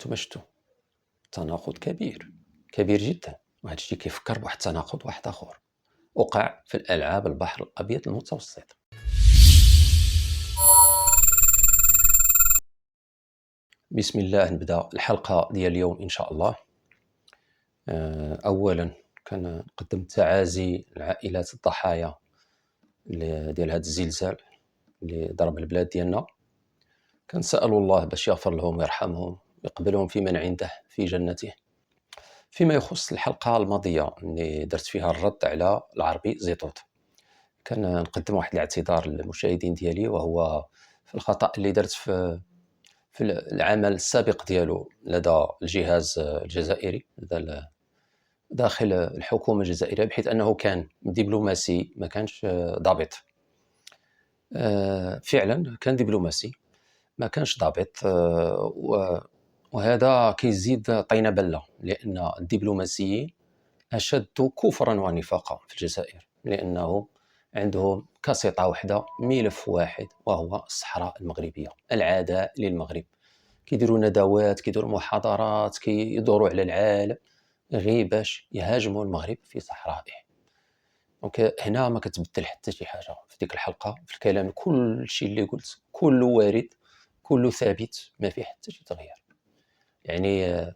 هانتوما شفتوا تناقض كبير كبير جدا، وهذا الشيء كيفكر بواحد التناقض واحد اخر وقع في الالعاب البحر الابيض المتوسط. بسم الله، نبدا الحلقه ديال اليوم ان شاء الله. اولا كنقدم التعازي لعائلات الضحايا ديال هذا الزلزال اللي ضرب البلاد ديالنا. كنسأل الله باش يغفر لهم ويرحمهم ويقبلهم في من عنده في جنته. فيما يخص الحلقة الماضية اللي درت فيها الرد على العربي زيتوت، كنقدم واحد الاعتذار للمشاهدين ديالي، وهو في الخطأ اللي درت في العمل السابق ديالو لدى الجهاز الجزائري داخل الحكومة الجزائرية، بحيث أنه كان دبلوماسي ما كانش ضابط. فعلا كان دبلوماسي ما كانش ضابط، وهذا كيزيد طينة بلة، لأن الدبلوماسيين أشد كفرا ونفاقا في الجزائر، لأنه عندهم كاسطة واحدة، ملف واحد، وهو الصحراء المغربية، العداء للمغرب. كيديروا ندوات، كيديروا محاضرات، كيدوروا على العالم غير باش يهاجموا المغرب في صحرائه. دونك هنا ما كتبدل حتى شي حاجة في ديك الحلقة، في الكلام كل شيء اللي قلت كله وارد، كله ثابت، ما فيه حتى شي تغيير. يعني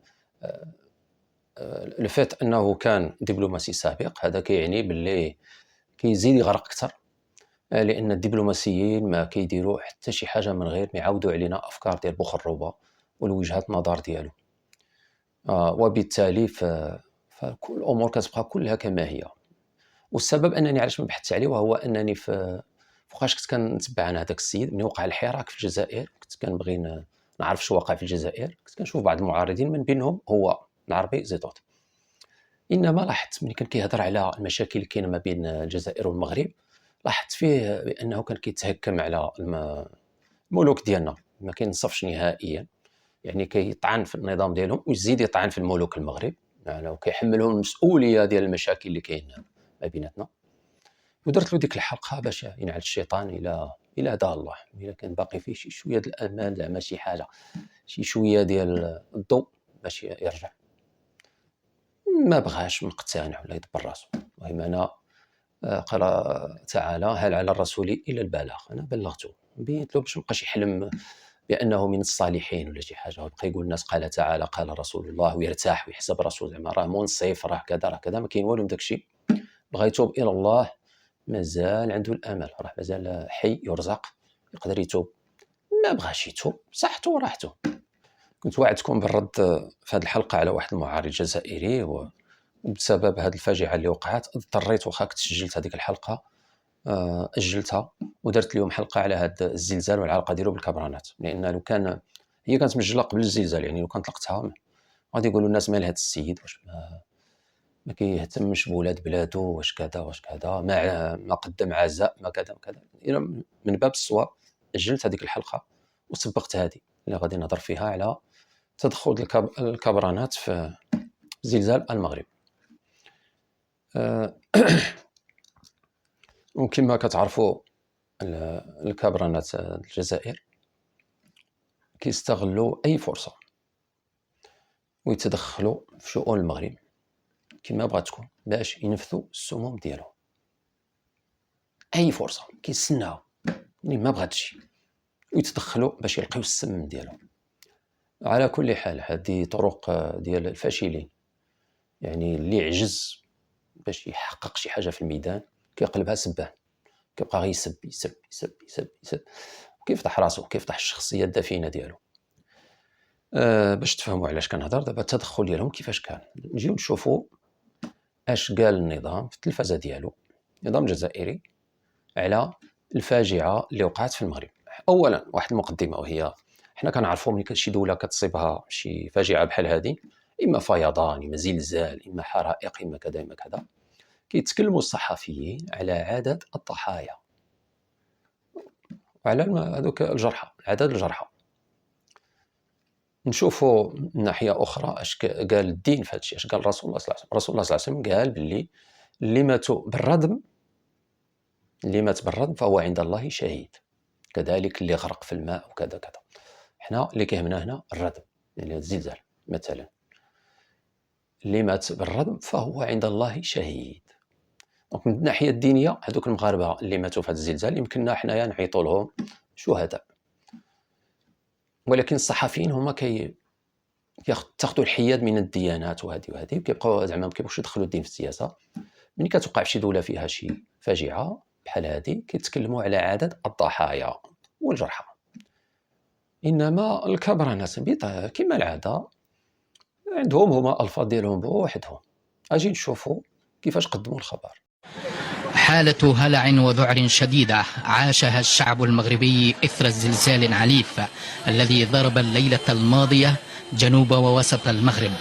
الفات انه كان دبلوماسي سابق، هذا كيعني باللي كيزيد يغرق اكثر، لان الدبلوماسيين ما كيديروا حتى شي حاجه من غير ما يعاودوا علينا افكار ديال بوخروبه والوجهات نظر ديالو. وبالتالي فكل الامور كتبقى كلها كما هي. والسبب انني علاش ما بحثت عليه، وهو انني فوقاش كنت كنتبع انا هذاك السيد ملي وقع الحراك في الجزائر، كنت كنبغي نعرف شو وقع في الجزائر. كنت كنشوف بعض المعارضين من بينهم هو العربي زيتوت. انما لاحظت ملي كان كيهضر على المشاكل اللي كاينه ما بين الجزائر والمغرب، لاحظت فيه بانه كان كيتهكم على الملوك ديالنا، ما كينصفش نهائيا. يعني كيطعن في النظام ديالهم ويزيد يطعن في الملوك المغرب، يعني وكيحملهم المسؤوليه ديال المشاكل اللي كاينه ما بيناتنا. ودرت له ديك الحلقه باش ينعل الشيطان الى هداه الله، الا كان باقي فيه شي شويه ديال الامان، زعما شي حاجه، شي شويه ديال الضوء باش يرجع. ما بغاش مقتنع ولا يدبر راسو. المهم انا قال تعالى هل على الرسول الا البلاغ، انا بلغته، بينت له باش مابقاش يحلم بانه من الصالحين ولا شي حاجه، ويبقى يقول الناس قال تعالى قال رسول الله ويرتاح ويحسب راسو زعما راه منصف، راه كذا راه كذا. ما كاين والو من داك الشيء. بغى يتوب الى الله، مازال عنده الامل، راه مازال حي يرزق، يقدر يتوب. ما بغاش يتوب، صحته وراحته. كنت وعدتكم بالرد في هذه الحلقه على واحد المعارض جزائري، وبسبب هذه الفاجعه اللي وقعت اضطريت، واخا كنت سجلت هذيك الحلقه اجلتها ودرت اليوم حلقه على هذا الزلزال والعلاقه ديالو بالكبرانات، لان لو كان هي كانت مسجله قبل الزلزال، يعني لو كانت طلقتها غادي يقولوا الناس مال هذا السيد، واش ما كيهتمش بولاد بلادو، واش كذا واش كذا، ما قدم عزاء، ما كذا كذا. من باب الصواب اجلت هذيك الحلقه وسبقت هذه اللي غادي نهضر فيها على تدخل الكبرانات في زلزال المغرب. وكما كتعرفوا الكبرانات الجزائر كيستغلوا اي فرصه ويتدخلوا في شؤون المغرب كما بغات تكون باش ينفذوا السموم ديالهم. اي فرصه كيستناو اللي ما بغات تجي ويتدخلوا باش يلقيو السم ديالهم. على كل حال هذه طرق ديال الفاشلين، يعني اللي عجز باش يحقق شي حاجه في الميدان كيقلبها سبان، كيبقى غير يسب يسب يسب يسب يسب، وكيفتح راسو، كيفتح الشخصيه الدفينه ديالو. باش تفهموا علاش كنهضر دابا التدخل ديالهم كيفاش كان. نجيو نشوفوا اش قال النظام في التلفزه ديالو، النظام الجزائري، على الفاجعه اللي وقعت في المغرب. اولا واحد المقدمه، وهي حنا كنعرفوا ملي شي دوله كتصيبها شي فاجعه بحال هذه، اما فيضان، اما زلزال، اما حرائق، اما كذا اما كذا، كيتكلموا الصحفيين على عدد الضحايا وعلى هذوك الجرحى، عدد الجرحى. نشوفوا من ناحيه اخرى اش قال الدين في هذا الشيء، اش قال رسول الله صلى الله عليه وسلم. رسول الله صلى الله عليه وسلم قال باللي اللي ماتوا بالردم، اللي مات بالردم فهو عند الله شهيد، كذلك اللي غرق في الماء وكذا كذا. حنا اللي كيهمنا هنا الردم. يعني الزلزال مثلا، اللي مات بالردم فهو عند الله شهيد. دونك من الناحيه الدينيه هذوك المغاربه اللي ماتوا في هذا الزلزال يمكننا حنايا نعيطوا لهم شهداء، ولكن الصحفيين هما تاخذوا الحياد من الديانات وهذه وكيبقاو زعما ما كيبغوش يدخلوا الدين في السياسه. ملي كتوقع في شي دوله فيها شي فاجعه بحال هذه كيتكلموا على عدد الضحايا والجرحى، انما الكبرناس كما العاده عندهم هما الفاظ ديالهم بوحدهم. اجي نشوفوا كيفاش قدموا الخبر. حالة هلع وذعر شديدة عاشها الشعب المغربي إثر الزلزال العنيف الذي ضرب الليلة الماضية جنوب ووسط المغرب،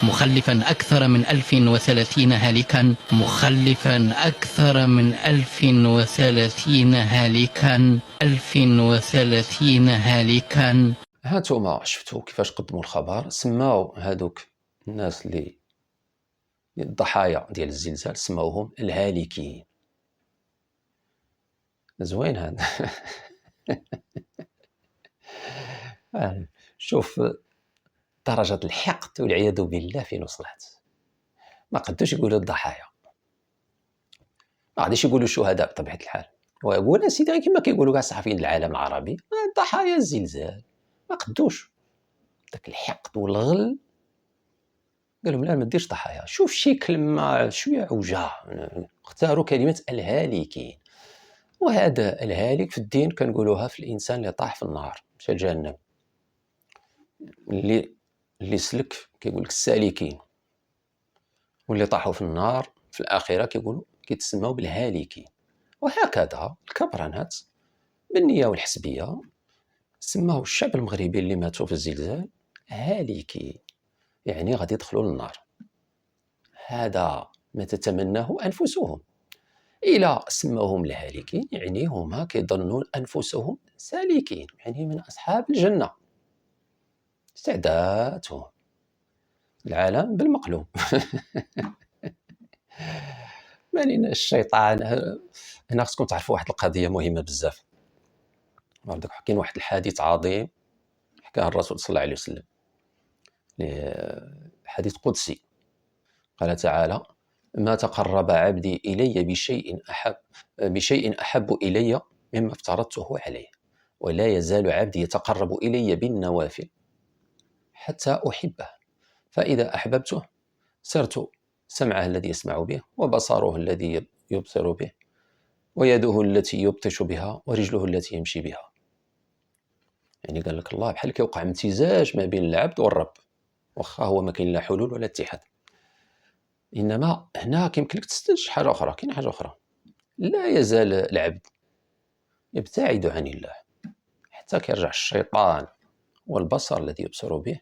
مخلفا أكثر من 1030 هالكا، مخلفا أكثر من 1030 هالكا، 1030 هالكا. هانتوما شفتوا كيفاش قدموا الخبر، سماو هادوك الناس اللي الضحايا ديال الزلزال سماوهم الهالكين. زوين هذا. شوف درجة الحقد والعياذ بالله فين وصلت. ما قدوش يقولوا الضحايا، ما غاديش يقولوا الشهداء بطبيعة الحال، ويقول سيدي غير كما كيقولوا كاع الصحفيين العالم العربي ضحايا الزلزال. ما قدوش داك الحقد والغل، قال لهم لا ما ديرش ضحايا. شوف شي كلمة شوية عوجة، اختاروا كلمة الهالكين. وهذا الهالك في الدين كنقولوها في الإنسان اللي طاح في النار مشى جهنم، اللي سلك كيقول لك السالكين، واللي طاحوا في النار في الآخرة كيقولوا كيتسموا بالهالكين. وهكذا الكبرنات بالنية والحسبية سماو الشعب المغربي اللي ماتوا في الزلزال هالكين، يعني غادي يدخلوا للنار. هذا ما تتمناه أنفسهم. إلى سموهم الهالكين يعني هما كيظنون أنفسهم سالكين، يعني من أصحاب الجنة، استعدادهم العالم بالمقلوب. مالينا الشيطان. هنا خصكم تعرفوا واحد القضية مهمة بزاف. كاين واحد الحديث عظيم حكاه الرسول صلى الله عليه وسلم، حديث قدسي. قال تعالى: ما تقرب عبدي إلي بشيء أحب إلي مما افترضته عليه، ولا يزال عبدي يتقرب إلي بالنوافل حتى أحبه، فإذا أحببته صرت سمعه الذي يسمع به، وبصره الذي يبصر به، ويده التي يبطش بها، ورجله التي يمشي بها. يعني قال لك الله بحال كيوقع امتزاج ما بين العبد والرب، واخا هو ما كاين لا حلول ولا اتحاد. انما هنا كيمكن لك تستنتج حاجه اخرى. كاين حاجه اخرى، لا يزال العبد يبتعد عن الله حتى كيرجع الشيطان والبصر الذي يبصر به،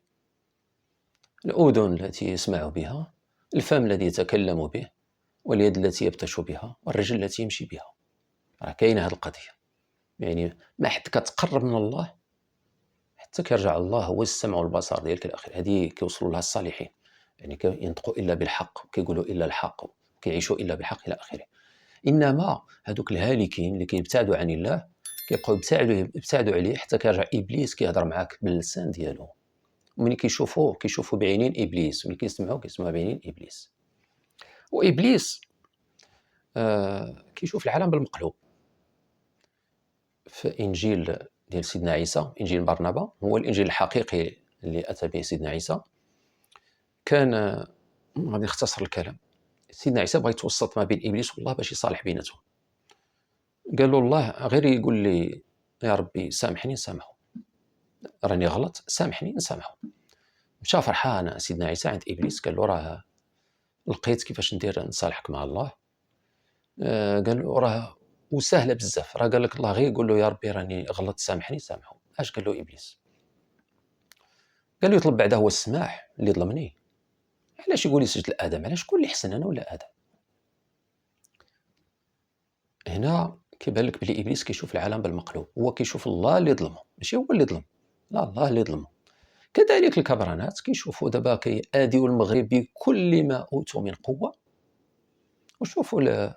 الأذن التي يسمع بها، الفم الذي يتكلم به، واليد التي يبطش بها، والرجل التي يمشي بها. راه كاينه هذه القضيه، يعني ما حد كتقرب من الله حتى كيرجع الله هو السمع والبصر ديالك الى اخره. هذه كيوصلوا لها الصالحين، يعني ينطقوا الا بالحق، كيقولوا الا الحق، كيعيشوا الا بالحق الى اخره. انما هذوك الهالكين اللي كيبتعدوا عن الله كيبقاو يبتعدوا عليه حتى كيرجع ابليس كيهضر معاك باللسان ديالو. وملي كيشوفوا بعينين ابليس، وملي كيسمعوا بعينين ابليس. وابليس كيشوف العالم بالمقلوب. في انجيل ديال سيدنا عيسى، انجيل برنابا، هو الانجيل الحقيقي اللي اتى به سيدنا عيسى. كان غادي نختصر الكلام، سيدنا عيسى بغى يتوسط ما بين ابليس والله باش يصالح بيناتهم. قال له الله غير يقول لي يا ربي سامحني نسامحه، راني غلط سامحني نسامحه. مشى فرحان سيدنا عيسى عند ابليس، قال له راه لقيت كيفاش ندير نصالحك مع الله. قال له راه وسهله بزاف، راه قال لك الله غير يقول له يا ربي راني غلط سامحني سامحه. اش قال له ابليس؟ قال له يطلب بعدا هو السماح اللي ظلمني، علاش يقول لي سجد لادم؟ علاش شكون اللي احسن انا ولا ادم؟ هنا كيبان لك بلي ابليس كيشوف العالم بالمقلوب، هو كيشوف الله اللي ظلمه، ماشي هو اللي ظلم، لا الله اللي ظلمه. كذلك الكبرانات كيشوفوا دابا كيأديوا المغرب بكل ما اوتوا من قوه، وشوفوا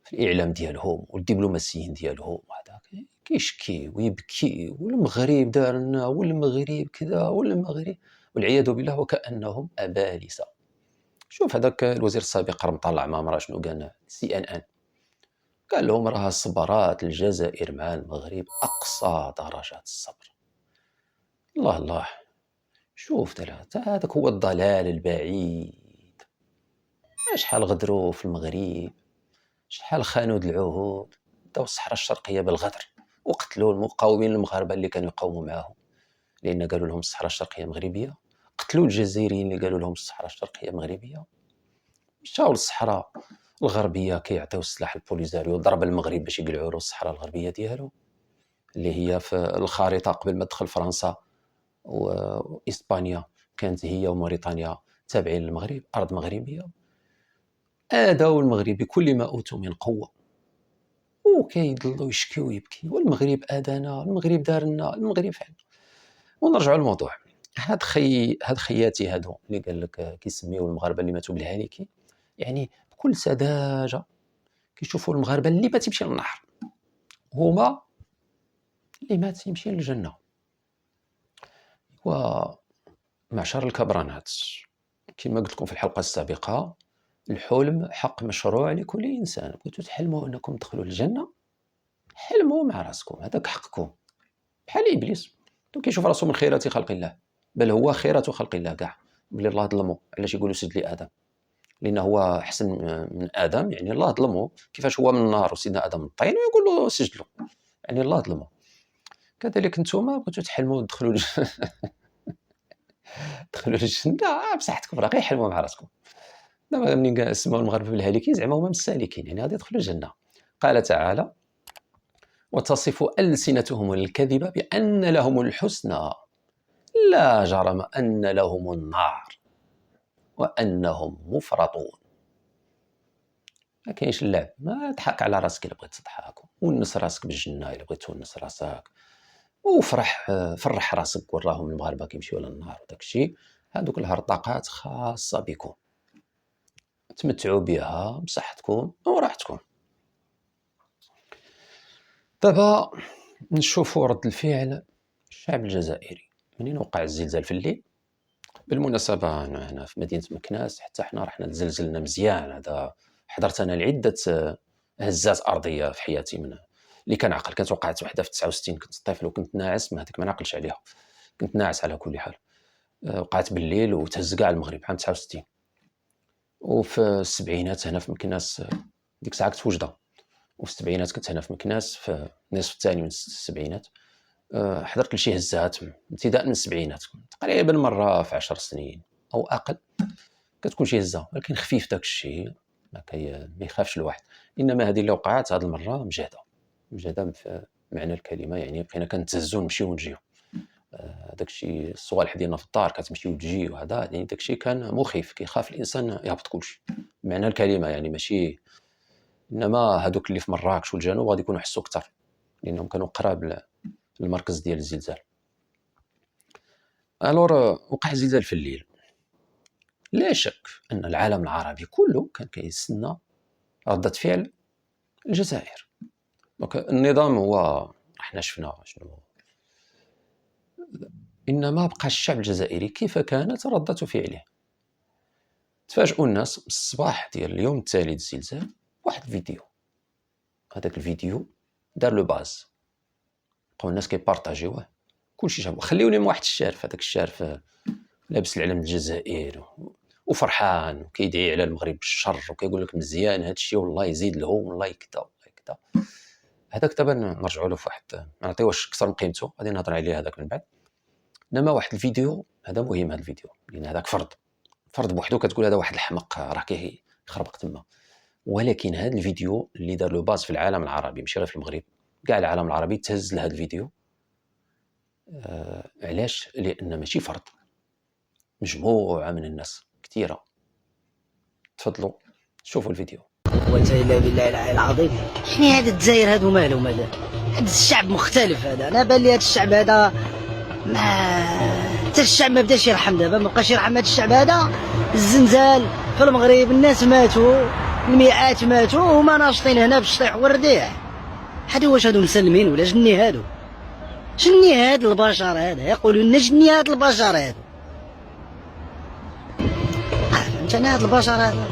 في الاعلام ديالهم والدبلوماسيين ديالهم وهذا كيشكي ويبكي، والمغرب دارنا، والمغرب كذا، والمغرب والعياذ بالله وكأنهم أبالسة. شوف هذاك الوزير السابق رمطان العمامرة شنو قال CNN، قال لهم راه صبرات الجزائر مع المغرب أقصى درجات الصبر. الله الله، شوف هذاك هو الضلال البعيد. شحال غدروا في المغرب، شحال خانوا العهود، داو الصحراء الشرقية بالغدر وقتلوا المقاومين المغاربة اللي كانوا يقاوموا معاهم، لأن قالوا لهم الصحراء الشرقية مغربية. قتلوا الجزائريين اللي قالوا لهم الصحراء الشرقية مغربية. مشاو للصحراء الغربية كيعطيو السلاح البوليزاريو، ضرب المغرب باش يقلعوا له الصحراء الغربية ديالو اللي هي في الخريطة قبل ما تدخل فرنسا وإسبانيا كانت هي وموريتانيا تابعين للمغرب، أرض مغربية. آذوا المغرب بكل ما أوتوا من قوة، وكيضلوا يشكيو ويبكي، والمغرب آذانا، المغرب دارنا، المغرب فعل. ونرجعوا للموضوع. هاد خياتي هادو اللي قال لك كيسميو المغاربه اللي ماتوا بالهالكي، يعني بكل سذاجه كيشوفوا المغاربه اللي بات يمشي للنار هما اللي مات يمشي للجنه. ومعشر الكبرانات، كما قلت لكم في الحلقه السابقه، الحلم حق مشروع لكل انسان. بغيتوا تحلموا انكم تدخلوا الجنه، حلموا مع راسكم، هذاك حقكم. بحال ابليس كيشوف راسو من خيرات خلق الله، بل هو خيرات خلق الله كاع. بلي الله ظلمو، علاش يقولوا سجد لي ادم؟ لانه هو احسن من ادم، يعني الله ظلمو. كيفاش هو من النار وسيدنا ادم من الطين ويقول له سجد له؟ يعني الله ظلمو. كذلك نتوما بغيتوا تحلموا تدخلوا تدخلوا للجنه بصحتكم، راه غير حلموا مع راسكم. دابا ملي سماو المغاربه بالهالكين زعما هما مسالكين، يعني غادي يدخلوا الجنه. قال تعالى: وتصف ألسنتهم الكذب بأن لهم الحسنى لا جرم أن لهم النار وأنهم مفرطون. ما كاينش اللعب، ما تضحك على راسك إلا بغيت تضحك، ونس راسك بالجنة إلا بغيت تونس راسك، وفرح فرح راسك قول راهم المغاربة كيمشيو للنار وداك الشيء. هذوك الهرطقات خاصة بكم، تمتعوا بها بصحتكم وراحتكم. دابا نشوفوا رد الفعل الشعب الجزائري منين وقع الزلزال في الليل. بالمناسبة أنا هنا في مدينة مكناس، حتى حنا رحنا تزلزلنا مزيان. هذا حضرت أنا لعدة هزات أرضية في حياتي، من اللي كنعقل. كانت وقعت وحدة في 69، كنت طفل وكنت ناعس، ما هذيك ما نعقلش عليها، كنت ناعس على كل حال. وقعت بالليل وتهز كاع المغرب عام 69. وفي السبعينات هنا في مكناس، ديك الساعة كنت وجدة، وفي السبعينات كنت هنا في مكناس في النصف الثاني من السبعينات. حضرت لشي هزات ابتداء من السبعينات، تقريبا مرة في 10 سنين أو أقل كتكون شي هزة، ولكن خفيف داك الشيء، ما يخافش الواحد. إنما هذه اللي وقعت هذه المرة مجهدة في معنى الكلمة، يعني بقينا كنتهزو نمشيو ونجيو. داك الشيء الصوالح ديالنا في الدار كتمشي وتجي، وهذا يعني داك الشيء كان مخيف، كيخاف الإنسان يهبط كلشي بمعنى الكلمة، يعني ماشي. إنما هذوك اللي في مراكش والجنوب غادي يكونوا حسوا أكثر، لأنهم كانوا قراب المركز ديال الزلزال. الور وقع زلزال في الليل، لا شك ان العالم العربي كله كان كيستنى ردة فعل الجزائر. دونك النظام هو احنا شفنا شنو، انما بقى الشعب الجزائري كيف كانت ردة فعله. تفاجئوا الناس الصباح ديال اليوم التالي للزلزال واحد الفيديو، هذاك الفيديو دار لو باز، بقاو الناس كيبارطاجيوه، كلشي شافو. خليوني من واحد الشارف، هذاك الشارف لابس العلم الجزائر وفرحان وكيدعي على المغرب بالشر وكيقول لك مزيان هذا الشيء والله يزيد لهم والله كذا والله كذا. هذاك دابا نرجعوا له في واحد، ما نعطيوش اكثر من قيمته، غادي نهضر عليه هذاك من بعد. انما واحد الفيديو هذا مهم، هذا الفيديو لان هذاك فرد بوحدو كتقول هذا واحد الحمق راه كيخربق تما. ولكن هذا الفيديو اللي دار له باز في العالم العربي، ماشي غير في المغرب، كاع العالم العربي تهز لهذا الفيديو. علاش؟ لان ماشي فرد، مجموعة من الناس كثيرة. تفضلوا شوفوا الفيديو. قوة إلا بالله العلي العظيم. شنو هذا الجزائر هادو مالهم؟ هذا الشعب مختلف. هذا انا بان لي هذا الشعب هذا ما حتى الشعب ما بداش يرحم، دابا ما بقاش يرحم هذا الشعب هذا. الزنزال في المغرب الناس ماتوا، المئات ماتوا، وهما ناشطين هنا بالشطيح والرديع. هادو واش هادو مسلمين ولا جني؟ هادو جني هاد البشر، هذا يقولوا لنا جني هاد البشر هادو. فهمت انا هاد البشر هذا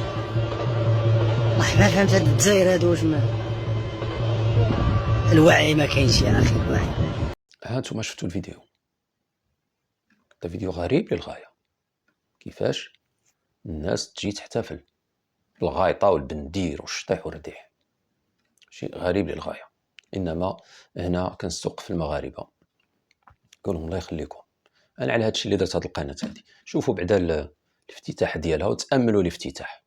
والله ما فهمت. هاد الجزائر هادو واش ما الوعي ما كاينش يا اخي الوعي. هانتوما شفتوا الفيديو، هذا فيديو غريب للغاية. كيفاش الناس تجي تحتفل بالغايطة والبندير والشطيح والرديح، شيء غريب للغاية. إنما هنا كنستوقف المغاربة نقول لهم الله يخليكم، أنا على هادشي اللي درت هاد القناة هادي. شوفوا بعدا الافتتاح ديالها وتأملوا الافتتاح.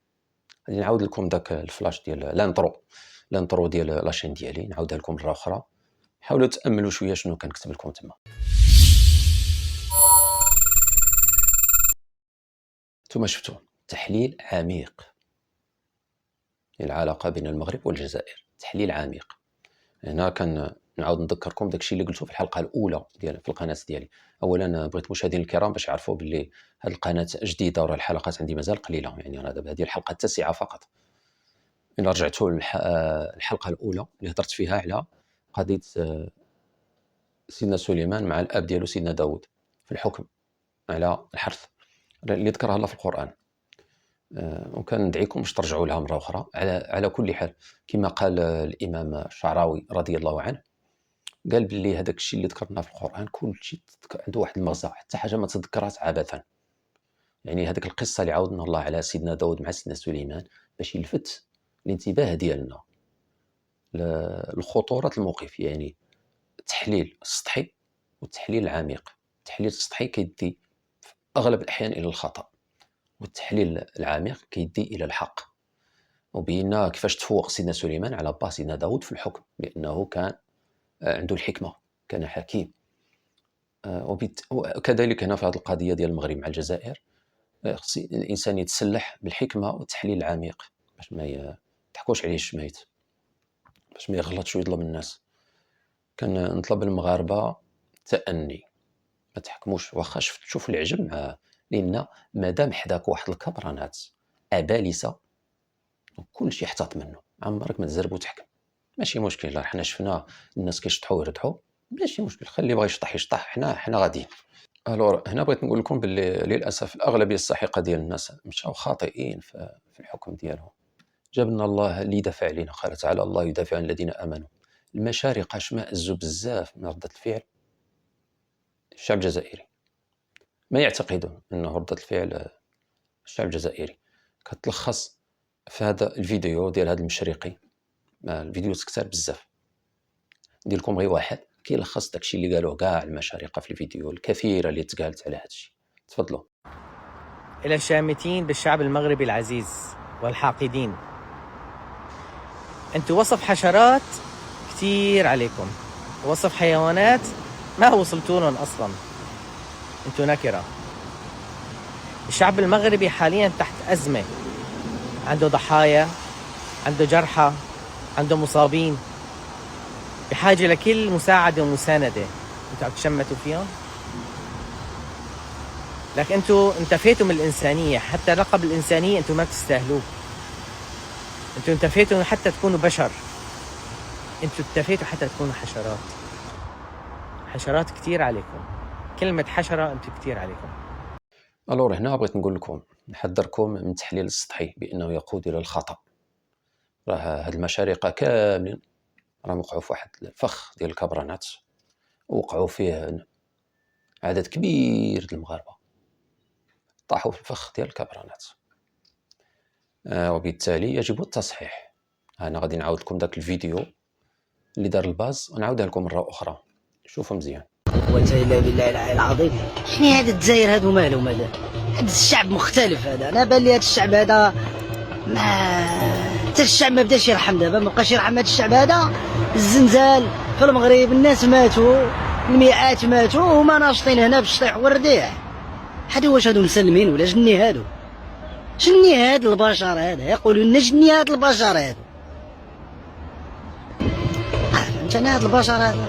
غادي نعاود لكم داك الفلاش ديال لانترو ديال لاشين ديالي، نعاودها لكم مرة أخرى. حاولوا تأملوا شوية شنو كنكتب لكم تما. ثم شفتوا تحليل عميق للعلاقة بين المغرب والجزائر، تحليل عميق. هنا كان نعاود نذكركم داكشي اللي قلته في الحلقة الأولى في القناة ديالي. أولا بغيت المشاهدين الكرام باش يعرفوا باللي هذه القناة جديدة وراه الحلقات عندي مازال قليلة، يعني أنا دابا هذه الحلقة التاسعة فقط. إلا رجعتوا الحلقة الأولى اللي هضرت فيها على قضية سيدنا سليمان مع الأب ديالو سيدنا داود في الحكم على الحرث اللي ذكرها الله في القرآن، وكان ندعيكم باش ترجعوا لها مرة أخرى. على كل حال كما قال الإمام الشعراوي رضي الله عنه، قال باللي هذاك الشيء اللي ذكرناه في القرآن كل شيء عنده واحد المغزى، حتى حاجة ما تذكرات عبثا. يعني هذيك القصة اللي عاودنا الله على سيدنا داود مع سيدنا سليمان باش يلفت الانتباه ديالنا لخطورة الموقف. يعني التحليل السطحي والتحليل العميق. التحليل السطحي كيدي في أغلب الأحيان إلى الخطأ، والتحليل العميق كيدي إلى الحق. وبينا كيفاش تفوق سيدنا سليمان على با سيدنا داود في الحكم، لأنه كان عنده الحكمة، كان حكيم. وكذلك هنا في هذه القضية ديال المغرب مع الجزائر، خص الإنسان يتسلح بالحكمة والتحليل العميق باش ما يضحكوش عليه الشميت، باش ما يغلطش ويظلم الناس. كان نطلب المغاربة التأني، ما تحكموش واخا تشوف العجب مع، لأن مادام حداك واحد الكبرانات أبالسة كل شيء احتاط منه، عمرك ما تزرب وتحكم. ماشي مشكل، لا حنا شفنا الناس كيشطحوا ويردحوا، ماشي مشكل، خلي بغى يشطح يشطح، حنا غاديين. الور هنا بغيت نقول لكم باللي للاسف الاغلبيه الساحقه ديال الناس مشاو خاطئين في الحكم ديالهم. جابنا الله اللي يدافع علينا، قال تعالى الله يدافع عن الذين امنوا. المشارقه اشمئزوا بزاف من رده الفعل الشعب الجزائري، ما يعتقدون انه رده الفعل الشعب الجزائري كتلخص في هذا الفيديو ديال هذا المشرقي. الفيديو كثر بزاف، ندير لكم غير واحد كيلخص داكشي اللي قالوه كاع المشارقه في الفيديو الكثيره اللي تقالت على هذا الشيء. تفضلوا. إلى الشامتين بالشعب المغربي العزيز والحاقدين، أنتوا وصف حشرات كتير عليكم، وصف حيوانات ما وصلتوا أصلا، أنتوا نكرة. الشعب المغربي حاليا تحت أزمة، عنده ضحايا، عنده جرحى، عنده مصابين، بحاجة لكل مساعدة ومساندة. أنتوا عم تشمتوا فيهم، لكن أنتوا انتفيتوا من الإنسانية، حتى لقب الإنسانية أنتوا ما بتستاهلوه. أنتوا انتفيتوا حتى تكونوا بشر، أنتوا انتفيتوا حتى تكونوا حشرات. حشرات كتير عليكم، كلمة حشرة أنتوا كتير عليكم. الور هنا بغيت نقول لكم، نحذركم من التحليل السطحي بأنه يقود إلى الخطأ. راه هاد المشارقة كاملين راهم وقعوا في واحد الفخ ديال الكبرانات، وقعوا فيه عدد كبير ديال المغاربة، طاحوا في الفخ ديال الكبرانات. وبالتالي يجب التصحيح. أنا غادي نعاود لكم داك الفيديو اللي دار الباز ونعاودها لكم مرة أخرى، شوفوا مزيان. قوة إلا بالله العلي العظيم. شنو هذا الجزائر هادو مالهم هذا الشعب مختلف هذا. أنا بان لي هذا الشعب هذا ما حتى الشعب ما بداش يرحم، دابا ما بقاش يرحم هذا الشعب هذا. الزنزال في المغرب الناس ماتوا، المئات ماتوا، وهما ناشطين هنا بالشطيح والرديح. هادو واش هادو مسلمين ولا جني؟ هادو جني، هاد البشر هذا يقولوا لنا جني، هاد البشر هادو. فهمت انا هاد البشر هذا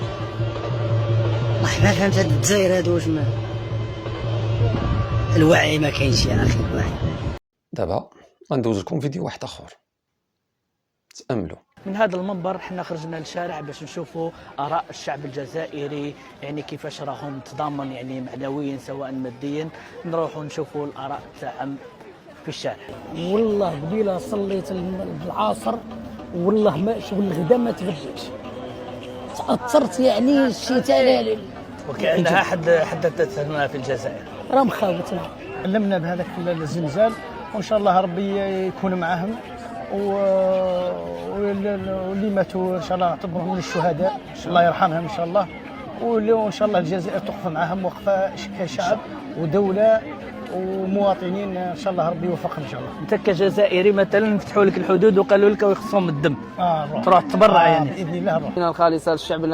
والله ما فهمت. هاد الجزائر هادو واش ما الوعي ما كاينش يا اخي الوعي. دابا غندوز لكم فيديو واحد اخر، تأملوا. من هذا المنبر حنا خرجنا للشارع باش نشوفوا آراء الشعب الجزائري، يعني كيفاش راهم تضامن يعني معنويا سواء ماديا. نروحوا نشوفوا الآراء تاع في الشارع؟ والله قبيله صليت العصر، والله ما شغل الغدا ما تغديتش، تاثرت يعني الشتاء. وكأنها حدثت هنا في الجزائر. راه مخاوتنا. علمنا بهذاك الزلزال، وان شاء الله ربي يكون معهم، واللي ماتوا ان شاء الله اعتبرهم من الشهداء، الله يرحمهم ان شاء الله، وان شاء الله الجزائر تقف معهم وقفه كشعب ودوله ومواطنين، ان شاء الله ربي يوفقهم ان شاء الله. انت كجزائري مثلا فتحوا لك الحدود وقالوا لك ويخصهم الدم، تروح تتبرع يعني باذن الله. نروح الخالصه للشعب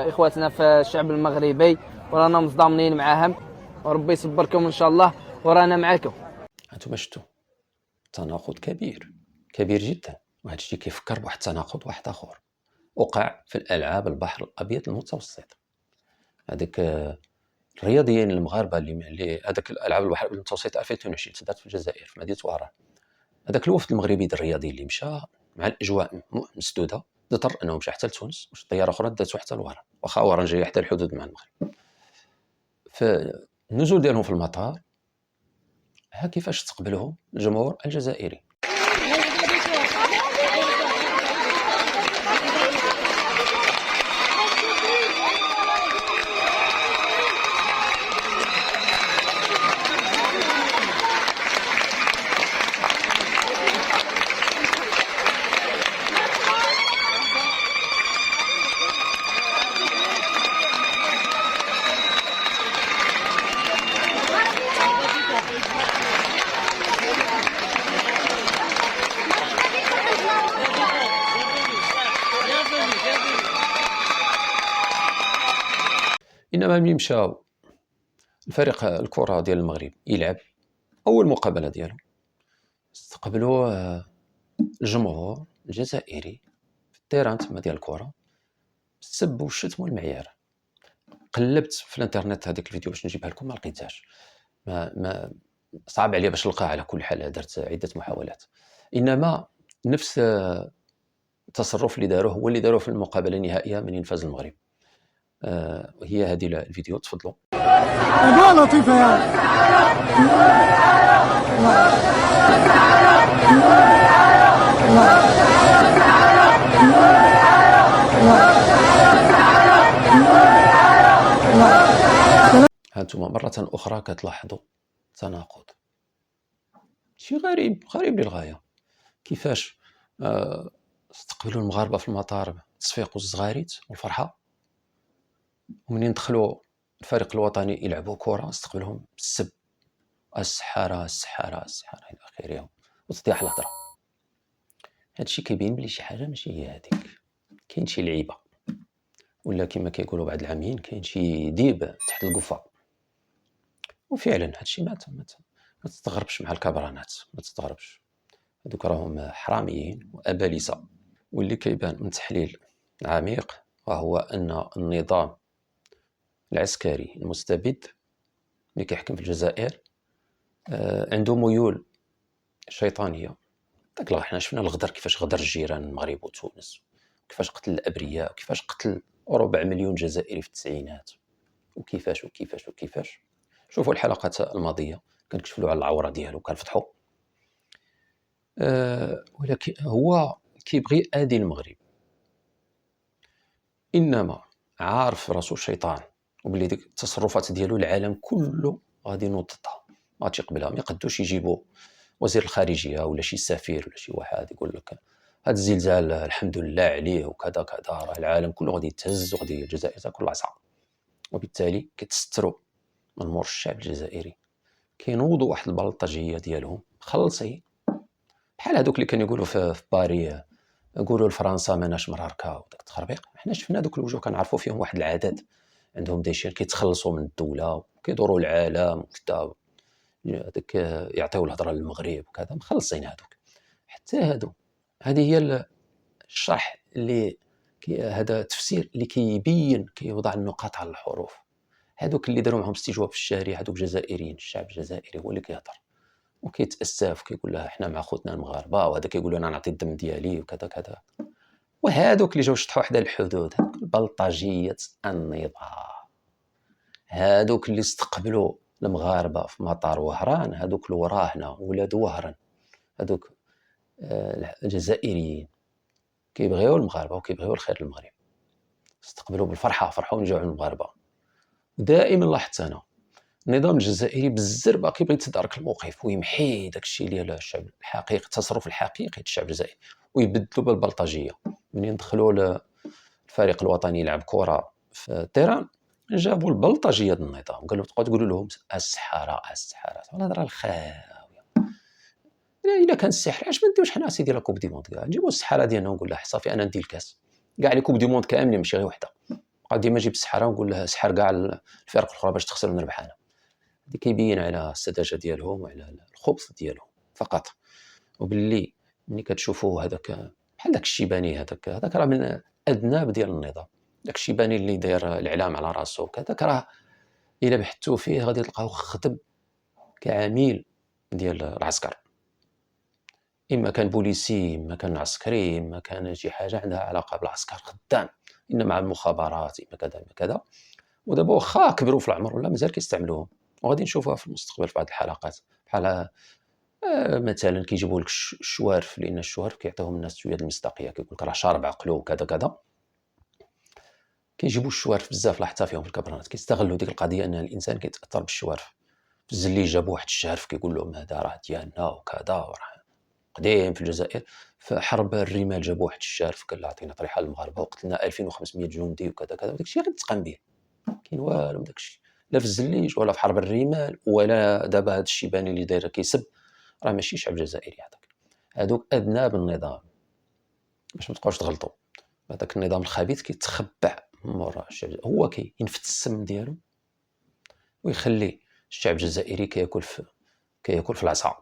اخواتنا في الشعب المغربي، ورانا متضامنين معاهم، وربي يصبركم ان شاء الله، ورانا معاكم. انتم شفتوا تناقض كبير كبير جدا، وهذا الشيء كيفكر بواحد التناقض واحد اخر وقع في الالعاب البحر الابيض المتوسط. هذاك الرياضيين المغاربه اللي هذاك الالعاب البحر المتوسط 2022 تدارت في الجزائر في مدينه وهران، هذاك الوفد المغربي ديال الرياضيين اللي مشى مع الاجواء مسدوده اضطر انه مشى حتى لتونس، وش طياره اخرى داتو حتى لوهران، واخا وهران جايه حتى الحدود مع المغرب. فالنزول ديالهم في المطار ها كيفاش استقبلهم الجمهور الجزائري. انما ملي مشاو الفريق الكره ديال المغرب يلعب اول مقابله ديالو، استقبلوه الجمهور الجزائري في التيران تما ديال الكره، السب والشتم والمعيار. قلبت في الانترنت هذيك الفيديو باش نجيبها لكم، ما لقيتهاش، ما صعب عليا باش نلقاها. على كل حال درت عده محاولات، انما نفس التصرف اللي داروه هو اللي داروه في المقابله النهائيه من ينفاز المغرب. هي هذه الفيديو، تفضلوا. أجواء لطيفة يعني. هانتم مرة أخرى كتلاحظوا تناقض، شيء غريب للغاية. كيفاش استقبلوا المغاربة في المطار بالتصفيق والزغاريت والفرحة، ومنين دخلوا الفريق الوطني يلعبوا كرة استقبلهم بالسب، السحارة إلى آخره، وتضيع الهضرة. هادشي كيبين بلي شي حاجة ماشي هي هذيك، كاين شي لعيبة، ولا كما كيقولوا بعض العاميين كاين شي ديب تحت القفة. وفعلا هادشي ما تستغربش مع الكبرانات، ما تستغربش، هذوك راهم حراميين وأبالسة. واللي كيبان من تحليل عميق وهو أن النظام العسكري المستبد اللي كيحكم في الجزائر عنده ميول شيطانية. داك حنا شفنا الغدر، كيفاش غدر الجيران المغرب وتونس، كيفاش قتل الأبرياء، وكيفاش قتل 4 مليون جزائري في التسعينات، وكيفاش. شوفوا الحلقات الماضية كنكشفوا على العورة ديالو، كنفتحوا. ولكن هو كيبغي آذي المغرب، إنما عارف راسو الشيطان، وبلي ديك التصرفات ديالو العالم كله غادي ينوض ضدها، ما غاديش يقبلها. ما يقدوش يجيبوا وزير الخارجية ولا شي سفير ولا شي واحد يقول لك هذا الزلزال الحمد لله عليه وكذا كذا، راه العالم كله غادي يتهز وغادي الجزائر تاكل العصا. وبالتالي كيتستروا من مور الشعب الجزائري، كينوضوا واحد البلطجيه ديالهم خلصي، بحال هذوك اللي كانوا يقولوا في باري، يقولوا لفرنسا ماناش مراركه وداك التخربيق. حنا شفنا دوك الوجوه كنعرفوا فيهم واحد العدد عندهم ديشين كيتخلصوا من الدوله وكيدوروا العالم وكذا، هذاك يعطيو الهضره للمغرب وكذا، مخلصين هذوك. حتى هذه هي الشرح اللي هذا تفسير اللي كيبين كيوضع النقاط على الحروف. هذوك اللي داروا معهم استجواب في الشارع، هذوك جزائريين، الشعب الجزائري هو اللي كيهضر وكيتاسف وكيقول لها حنا مع خوتنا المغاربه، وهذا كيقول انا نعطي الدم ديالي وكذا كذا. وهذوك اللي جاو شطحوا حدا الحدود، هذوك البلطجيه النظام، هذوك اللي استقبلوا المغاربه في مطار وهران، هذوك الوراهنه ولاد وهران، هذوك الجزائريين كيبغيو المغاربه وكيبغيو الخير للمغرب، استقبلوا بالفرحه، فرحوا من جوع المغاربه. ودائما لاحظت انا النظام الجزائري بالزربه كيبغي يتدارك الموقف ويمحي داك الشيء ديال الشعب الحقيقي، التصرف الحقيقي ديال الشعب الجزائري، ويبدلوا بالبلطجيه. منين دخلوا الفريق الوطني يلعب كره في التيران جابوا البلطجيه ديال النظام، قالوا تبقاو تقولوا لهم السحاره الهضره الخاويه. الا كان السحر علاش ما نديوش حنا سيدي لا كوب دي موند كاع، نجيبوا السحاره ديالنا ونقول لها صافي انا ندي الكاس كاع لي كوب دي موند كاملين ماشي غير وحده، بقى ديما نجيب السحاره ونقول لها سحر كاع الفرق الاخرى باش تخسر ونربح انا. هذا كيبين على السذاجه ديالهم وعلى الخبث ديالهم فقط. وباللي ملي كتشوفوا هذاك بحال داك الشيباني، هذاك راه من ادناب ديال النظام، داك الشيباني اللي داير الاعلام على راسو هذاك راه الا بحثتوا فيه غادي تلقاو خدم كعميل ديال العسكر، اما كان بوليسي اما كان عسكري اما كان شي حاجه عندها علاقه بالعسكر، خدام اما مع المخابرات اما كذا اما كذا. ودابا واخا كبروا في العمر ولا مازال كيستعملوهم، وغادي نشوفوها في المستقبل في بعض الحلقات بحال مثلا كيجيبوا لك الشوارف، لان الشوارف كيعطيوهم الناس شويه المصداقيه، كيقول لك راه شارب عقلو وكذا كذا. كيجيبوا الشوارف بزاف، لاحظتها فيهم في الكبرانات، كيستغلوا ديك القضيه ان الانسان كيتاثر بالشوارف. في الزلي جابوا واحد الشارف كيقول لهم هذا راه ديالنا وكذا، وراه قديم في الجزائر. في حرب الرمال جابوا واحد الشارف قال عطينا طريحه للمغاربه وقتلنا 2500 جندي وكذا كذا، وداك الشيء غير تقام به، كاين والو من داك الشيء، لا في الزليج ولا في حرب الرمال ولا دابا هذا الشيباني اللي داير كيسب، راه ماشي شعب جزائري. هذوك اذناب النظام، باش ما تبقاوش تغلطوا. هذاك النظام الخبيث كيتخبع مورا الشعب، هو كينفث السم ديالو ويخلي الشعب الجزائري كياكل في العصا.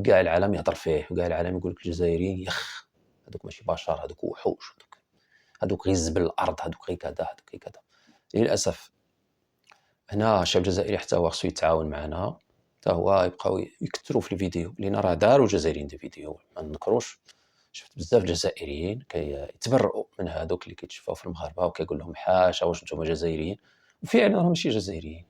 كاع العالم يهضر فيه وكاع العالم يقول لك الجزائريين يخ، هذوك ماشي بشر، هذوك وحوش، هذوك غير زبل الارض، هذوك غير كذا، هذوك غير كذا. للاسف هنا الشعب الجزائري حتى هو خصو يتعاون معنا، حتى هو يبقاو يكثروا في الفيديو، لان راه داروا الجزائريين دي فيديو ما نكروش. شفت بزاف الجزائريين كيتبرؤوا من هذوك اللي كيتشفاو في المغاربه وكيقول لهم حاشا واش نتوما جزائريين، وفعلا راهم ماشي جزائريين،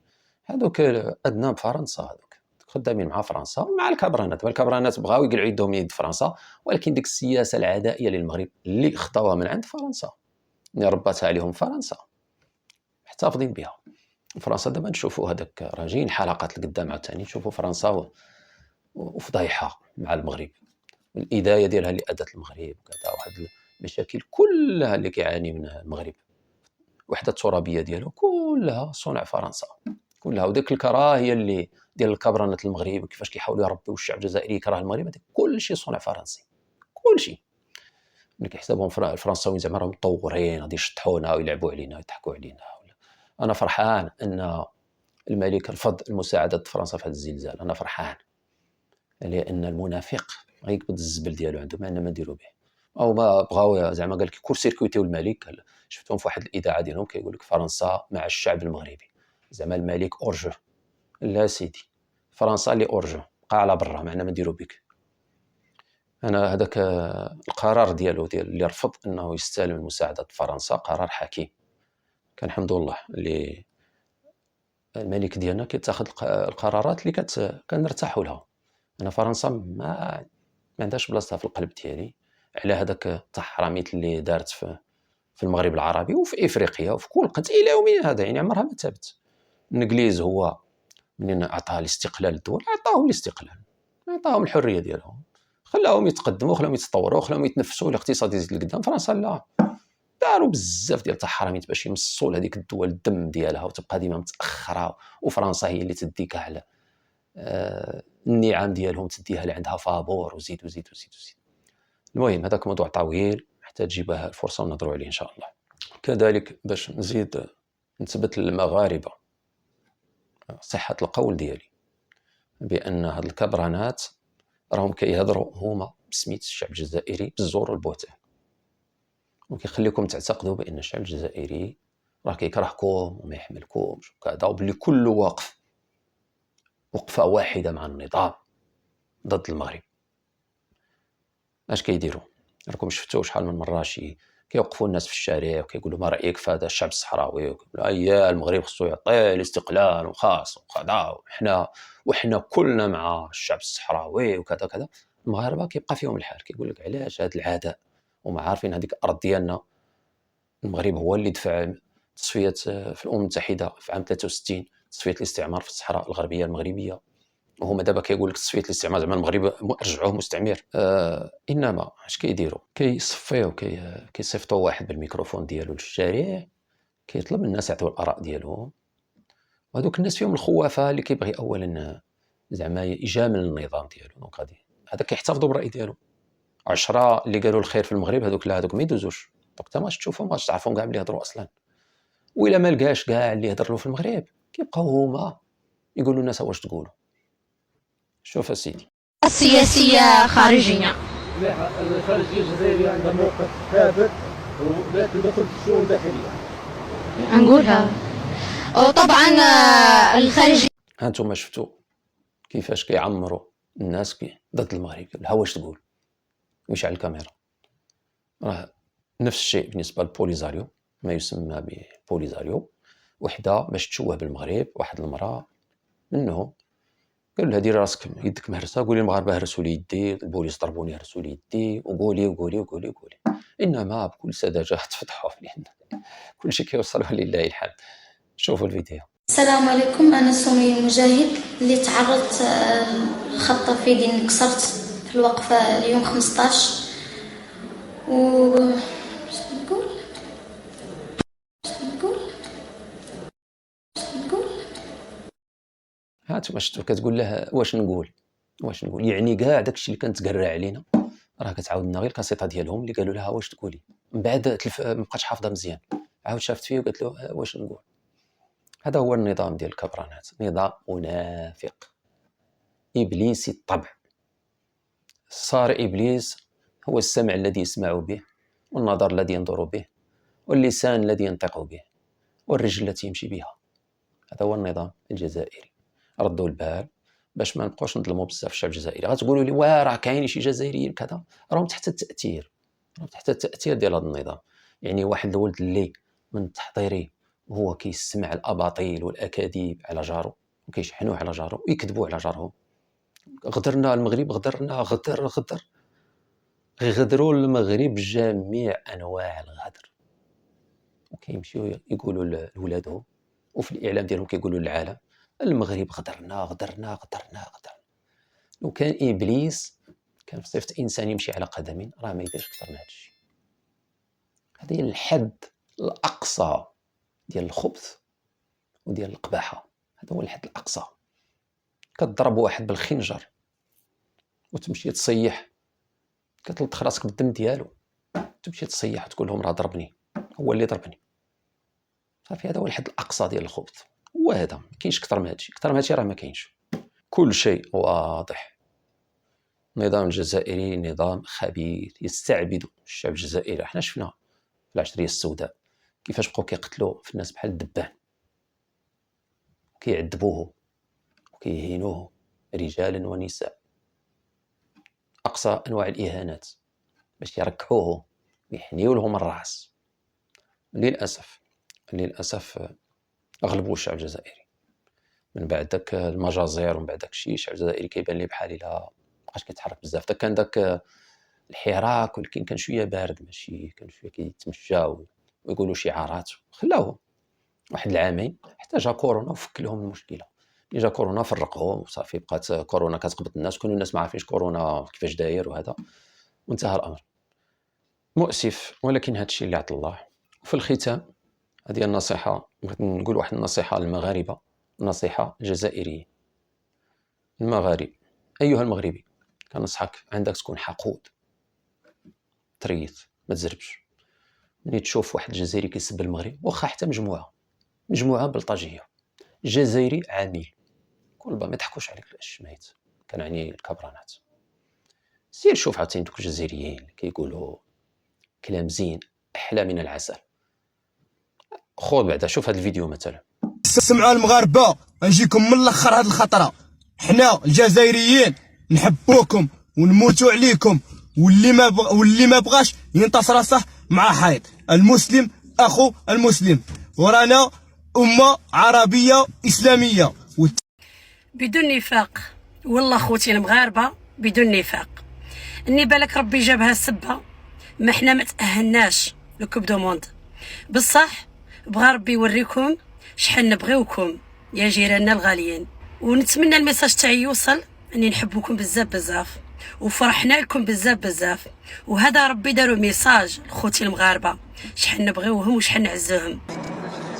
هذوك اذناب فرنسا، هذوك خدامين مع فرنسا ومع الكبرانات. الكبرانات بغاو يقلعوا يدهم يد فرنسا، ولكن ديك السياسه العدائيه للمغرب اللي خطاوها من عند فرنسا، اللي رباتها عليهم فرنسا، محتفظين بها. فرنسا دابا نشوفوا هذاك راجعين حلقات لقدام عاوتاني نشوفوا فرنسا وفضيحه مع المغرب، الإداية ديالها اللي أدت المغرب وكذا، واحد المشاكل كلها اللي كيعاني منها المغرب، وحدة الترابية ديالو كلها صنع فرنسا كلها. وديك الكراهية اللي ديال الكبرانات المغرب وكيفاش كيحاولوا يربيو الشعب الجزائري يكره المغرب، هذا كل شيء صنع فرنسي، كل شيء. ملي كيحسبهم الفرنساويين زعما راهم مطورين غادي يشطحونا ويلعبوا علينا ويضحكوا علينا. أنا فرحان أن الملك رفض المساعدة فرنسا في هذا الزلزال، أنا فرحان، لأن المنافق غيقبض الزبل ديالو عنده، ما عندنا ما نديرو به. او ما بغاو زعما قال لك كور سيركويتيو الملك. شفتهم في واحد الاذاعه ديالهم كيقول لك فرنسا مع الشعب المغربي، زعما الملك اورجو. لا سيدي، فرنسا اللي اورجو، بقى على برا، ما عندنا ما نديرو بك. انا هذاك القرار ديالو اللي رفض انه يستلم مساعده فرنسا قرار حكيم، كان الحمد لله اللي الملك ديالنا كيتاخذ القرارات اللي كنرتاحوا لها. انا فرنسا ما عندهاش بلاصتها في القلب ديالي على هذاك التحرميت اللي دارت في المغرب العربي وفي افريقيا وفي كل قنت الى يومنا هذا، يعني عمرها ما ثبت. الانجليز هو منين عطاه الاستقلال للدول، عطاهم الاستقلال، عطاهم الحريه ديالهم، خلاهم يتقدموا، خلاهم يتطوروا، خلاهم يتنفسوا، الاقتصاد يزيد لقدام. فرنسا لا، داروا بزاف ديال التحرميت باش يمصوا لهذيك الدول الدم ديالها وتبقى ديما متاخره، وفرنسا هي اللي تديك على النعم ديالهم، تديها اللي عندها فابور وزيد وزيد وزيد وزيد. المهم هذاك موضوع طويل محتاج تجيبها الفرصه ونهضروا عليه ان شاء الله. كذلك باش نزيد نثبت للمغاربه صحه القول ديالي بان هاد الكبرانات راهم كيهضروا هما بسميت الشعب الجزائري بالزور والبهتان، وكيخليكم تعتقدوا بان الشعب الجزائري راه كيكرهكم وما يحملكمش وكذا، وباللي كل وقفه واحده مع النظام ضد المغرب. اش كيديروا؟ راكم شفتوا شحال من مره شي كيوقفوا الناس في الشارع وكيقولوا ما رايك في هذا الشعب الصحراوي، ويقولوا اييه المغرب خصو يعطي الاستقلال وخاص وكذا، وحنا كلنا مع الشعب الصحراوي وكذا كذا. المغاربه كيبقى فيهم الحال، كيقول لك علاش هذا العداء وما عارفين هذيك الارض ديالنا. المغرب هو اللي دفع تصفيه في الامم المتحده في عام 63 تصفيه الاستعمار في الصحراء الغربيه المغربيه، وهما دابا كيقول لك تصفيه الاستعمار زعما المغرب رجعوه مستعمر. انما اش كيديروا؟ كيصفيو كيصيفطوا واحد بالميكروفون ديالو للشارع، كيطلب من الناس يعطيو الاراء ديالهم، وهذوك الناس فيهم الخوافه اللي كيبغي اولا زعما يجامل النظام ديالو. دونك غادي هذا كيحتفظوا بالراي ديالو. 10 اللي قالوا الخير في المغرب هذوك لا، هذوك ما يدوزوش. دونك انت ما تشوفهم ما تعرفهم كاع اللي يهضروا اصلا، وإلا ما لقاش كاع اللي يهضر له في المغرب كيبقاو هما يقولوا الناس واش تقولوا. شوف اسيدي، السياسية خارجية. الخارجية الجزائرية عندها موقف ثابت ولا تدخل في الشؤون الداخلية. نقولها طبعا الخارجية. هانتوما شفتوا كيفاش كيعمروا الناس ضد المغرب، ها واش تقول، ويشعل الكاميرا. راه نفس الشيء بالنسبه للبوليزاريو، ما يسمى ببوليزاريو، وحده باش تشوه بالمغرب، واحد المراه منهم قالوا لها ديري راسك يدك مهرسه، قولي المغاربه هرسوا لي يدي، البوليس ضربوني هرسوا لي يدي، وقولي وقولي وقولي وقولي. انما بكل سذاجه تفضحوا لان كل شيء كيوصل لله الحمد. شوفوا الفيديو. السلام عليكم، انا سمية المجاهد اللي تعرضت لخطة في يدي، انكسرت في الوقفه اليوم 15 و نقول هانتوما شفتوا كتقول لها واش نقول يعني كاع داكشي اللي كانت تقرع علينا راه كتعاود لنا غير الكاسيطه ديالهم اللي قالوا لها واش تقولي. من بعد ما بقاتش حافظه مزيان، عاود شافت فيه وقالت له واش نقول. هذا هو النظام ديال الكبرانات، نظام منافق ابليسي الطبع. صار ابليس هو السمع الذي يسمع به، والنظر الذي ينظر به، واللسان الذي ينطق به، والرجل التي يمشي بها. هذا هو النظام الجزائري. ردوا البال باش ما نبقاوش نظلموا بزاف الشعب الجزائري. غتقولوا لي واه راه كاين شي جزائريين كذا، راهم تحت التاثير، ديال هذا النظام. يعني واحد الولد اللي من تحضيري وهو كيسمع الاباطيل والاكاذيب على جارو، وكيشحنوه على جارو ويكذبوا على جارهم. غدرنا المغرب، غدر غدروا المغرب جميع انواع الغدر، وكيمشيو يقولوا لولادهم وفي الاعلام ديالهم كيقولوا للعالم المغرب غدرنا. لو كان ابليس كان في صفه انسان يمشي على قدمين راه ما يديرش اكثر من هذا الشيء. هذا هي الحد الاقصى ديال الخبث وديال القباحه. هذا هو الحد الاقصى. كتضرب واحد بالخنجر وتمشي تصيح، كتلطخ راسك بالدم ديالو، تمشي تصيح وتقول لهم راه ضربني، هو اللي ضربني. صافي هذا هو الحد الاقصى ديال الخبث. هو هذا، ما كاينش اكثر من هذا الشيء. اكثر من هذا الشيء راه ما كاينش. كل شيء واضح. النظام الجزائري نظام خبيث يستعبد الشعب الجزائري. احنا شفنا في العشريه السوداء كيفاش بقاو كيقتلوا في الناس بحال الدبان، كيعذبوه وكيهينوه رجالا ونساء، اقصى انواع الاهانات باش يركعوه ويحنيو لهم الراس. للاسف غلبوا الشعب الجزائري. من بعد داك المجازر ومن بعد داك الشيء الشعب الجزائري كيبان ليه بحال الا مابقاش كيتحرك بزاف. كان داك الحراك، ولكن كان شويه بارد، ماشي كان شويه كيتمشى ويقولوا شعارات. خلاوهم واحد العامين حتى جا كورونا وفك لهم المشكله. ملي جا كورونا فرقهم وصافي، بقات كورونا كتقبض الناس، كانوا الناس ما عارفينش كورونا كيفاش داير وهذا، وانتهى الامر. مؤسف، ولكن هذا الشيء اللي عطى الله. وفي الختام هذه النصيحه، بغيت نقول واحد النصيحه للمغاربه، نصيحه جزائريه. المغارب، ايها المغربي، كنصحك عندك تكون حقود، تريث، ما تزربش. ملي تشوف واحد الجزائري كيسب المغرب، واخا حتى مجموعه بلطجيه، جزائري عميل، كل ما يضحكوش عليك الشميت، كنعني الكبرانات. سير شوف عاوتاني دوك الجزائريين كيقولوا كلام زين احلى من العسل. خذ بعدا شوف هذا الفيديو مثلا. سمعوا المغاربه، نجيكم من الاخر هذه الخطره. حنا الجزائريين نحبوكم ونموتوا عليكم، واللي ما بغاش ينتصر راسه مع حيط. المسلم اخو المسلم، ورانا امه عربيه اسلاميه. بدون نفاق والله خوتي المغاربه، بدون نفاق. اني بالك ربي جابها السبه، ما حنا ما تاهلناش لكوب دو موند، بصح بغى ربي يوريكم شحال نبغيوكم يا جيراننا الغاليين. ونتمنى الميساج تاعي يوصل، اني نحبوكم بزاف بزاف وفرحنا لكم بزاف بزاف، وهذا ربي داروا ميساج لخوتي المغاربه شحال نبغيوهم وشحال نعزوهم.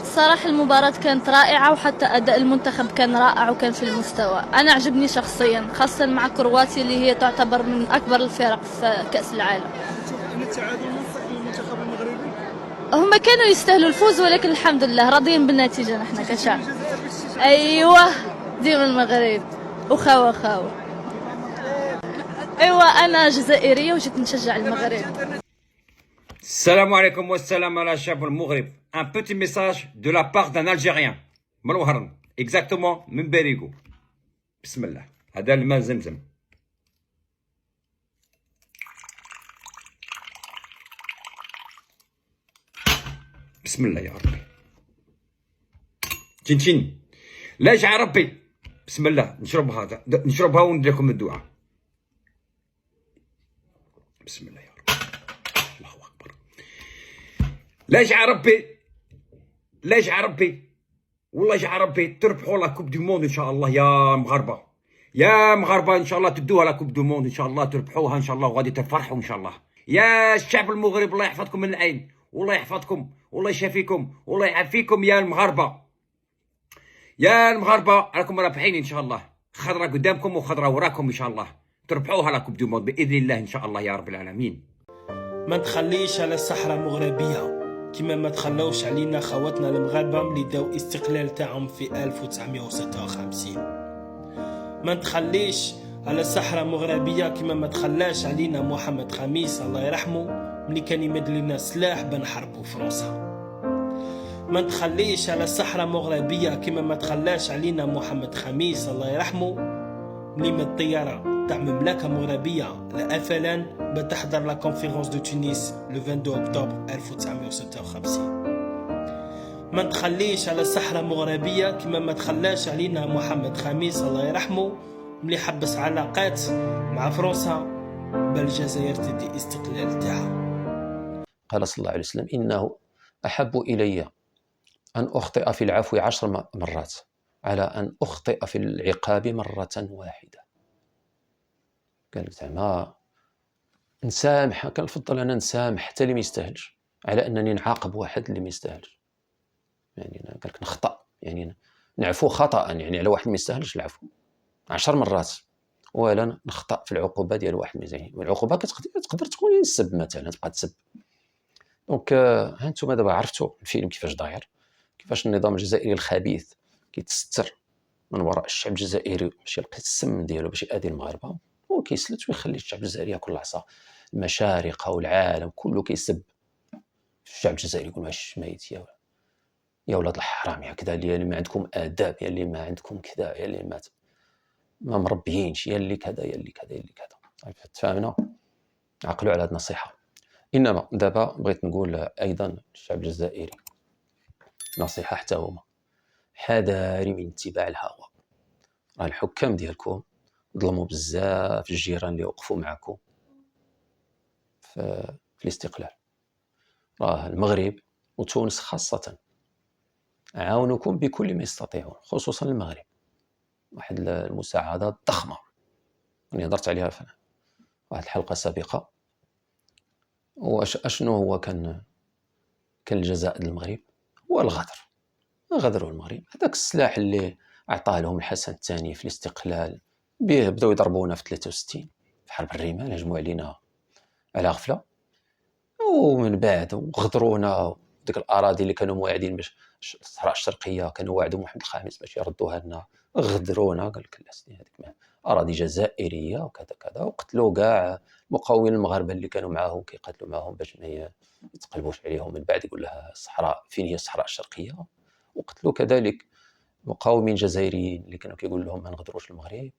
صراحة المباراة كانت رائعة، وحتى أداء المنتخب كان رائع وكان في المستوى. أنا عجبني شخصيا، خاصة مع كرواتيا اللي هي تعتبر من أكبر الفرق في كأس العالم. هم كانوا يستاهلوا الفوز، ولكن الحمد لله راضيين بالنتيجة نحن كشعب. أيوة ديما المغرب وخاوة. أيوة أنا جزائرية وجيت نشجع المغرب. السلام عليكم والسلام على شعب المغرب. Un petit message de la part d'un Algérien من وهران exactement من باريغو. بسم الله. هذا الماء زمزم. بسم الله يا ربي. تشين لا يجعل ربي. بسم الله نشربها وندير لكم الدعاء. بسم الله يا ربي. الله اكبر. لا يجعل ربي والله يجعل ربي تربحوا لا كوب دو موند ان شاء الله يا مغاربه ان شاء الله تدوها لا كوب دو موند ان شاء الله، تربحوها ان شاء الله وغادي تفرحوا ان شاء الله. يا الشعب المغرب الله يحفظكم من العين، والله يحفظكم والله يشافيكم والله يعافيكم يا المغاربه. راكم رابحين ان شاء الله، خضره قدامكم وخضره وراكم ان شاء الله، تربحوها لا كوب دو موند باذن الله ان شاء الله يا رب العالمين. ما تخليش على الصحراء المغربيه كما ما تخلوش علينا خواتنا المغاربه اللي داو استقلال تاعهم في 1956. ما تخليش على الصحراء المغربيه كما ما تخلاش علينا محمد خميس الله يرحمه ملي كان يمد لنا سلاح بنحاربوا فرنسا. ما تخليش على الصحراء المغربيه كما ما تخلاش علينا محمد خميس الله يرحمه ملي مد طياره تاع مملكه مغربيه لافلان بتحضر لا كونفيرونس دو تونس لو 22 اكتوبر 1956. ما تخليش على الصحراء المغربيه كما ما تخلاش علينا محمد خميس الله يرحمه ملي حبس علاقات مع فرنسا بل الجزائر تدي استقلال تاعها. قال صلى الله عليه وسلم: إنه أحب إلي أن أخطئ في العفو 10 مرات على أن أخطئ في العقاب مرة واحدة. قال زعما نسامح، كنفضل أنا نسامح حتى اللي ما يستاهلش على أنني نعاقب واحد اللي ما يستاهلش. يعني أنا قال لك نخطأ، يعني نعفو خطأ، يعني على واحد ما يستاهلش العفو 10 مرات، ولا نخطأ في العقوبة ديال واحد مزيان. والعقوبة تقدر تكون السب مثلا، تبقى تسب. دونك ها انتم دابا عرفتوا الفيلم كيفاش داير، كيفاش النظام الجزائري الخبيث كيتستر من وراء الشعب الجزائري باش يلقى السم ديالو باش يأذي المغاربه، وكيسلت ويخلي الشعب الجزائري ياكل العصا. المشارقه والعالم كله كيسب الشعب الجزائري، يقول واش ميت يا ولاد الحرام، يا كذا اللي ما عندكم آداب، يا اللي ما عندكم كذا، يا اللي ما مربيينش، يا اللي كذا يا اللي كذا يا اللي كذا. تفاهمنا؟ عقلوا على هذه النصيحه. انما دابا بغيت نقول ايضا الشعب الجزائري نصيحه حتى هما، حذاري من اتباع الهوى. راه الحكام ديالكم ظلموا بزاف الجيران اللي وقفوا معكم في الاستقلال. راه المغرب وتونس خاصه عاونوكم بكل ما يستطيعون، خصوصا المغرب، واحد المساعدات ضخمه اللي هضرت عليها في واحد الحلقه سابقه. واشنو هو كان الجزاء للمغرب؟ هو الغدر. غدروا المغرب، هذاك السلاح اللي اعطاه لهم الحسن الثاني في الاستقلال، به بداو يضربونا في 63 في حرب الرمال، هجموا علينا على غفله، ومن بعد غدرونا. ديك الاراضي اللي كانوا موعدين باش الصحراء الشرقيه كانوا واعدوا محمد الخامس باش يردوها لنا، غدرونا. قال لك لا سيدي هذيك اراضي جزائريه وكذا كذا، وقتلوا كاع المقاومين المغاربه اللي كانوا معاهم كيقاتلوا معاهم باش ما يتقلبوش عليهم. من بعد يقول لها الصحراء فين هي الصحراء الشرقيه، وقتلوا كذلك مقاومين جزائريين اللي كانوا كيقول لهم ما نغدروش المغرب.